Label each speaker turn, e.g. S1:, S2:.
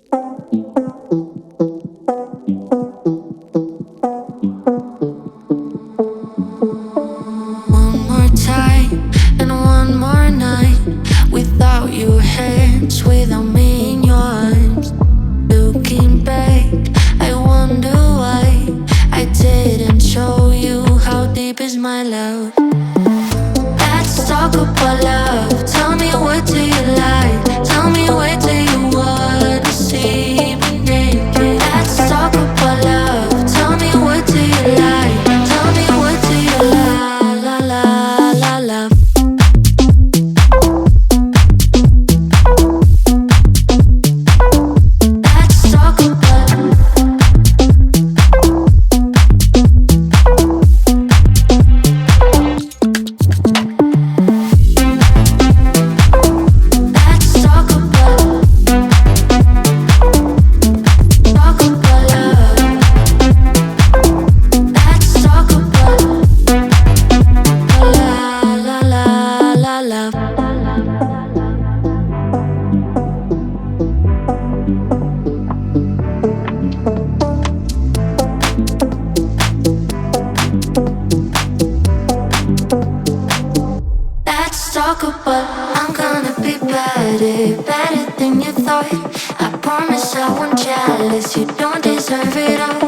S1: One more time and one more night without your hands, without me in your arms. Looking back, I wonder why I didn't show you how deep is my love. Let's talk about love. Tell me, what do you like? Tell me, where do you wanna see me naked? Let's talk about love. Tell me, what do you like? Tell me, what do you love? Let's talk about. Let's talk about. Talk about love. Let's talk about love. Let's talk about. I'm gonna be better, better than you thought. I promise I won't jealous. You don't deserve it all.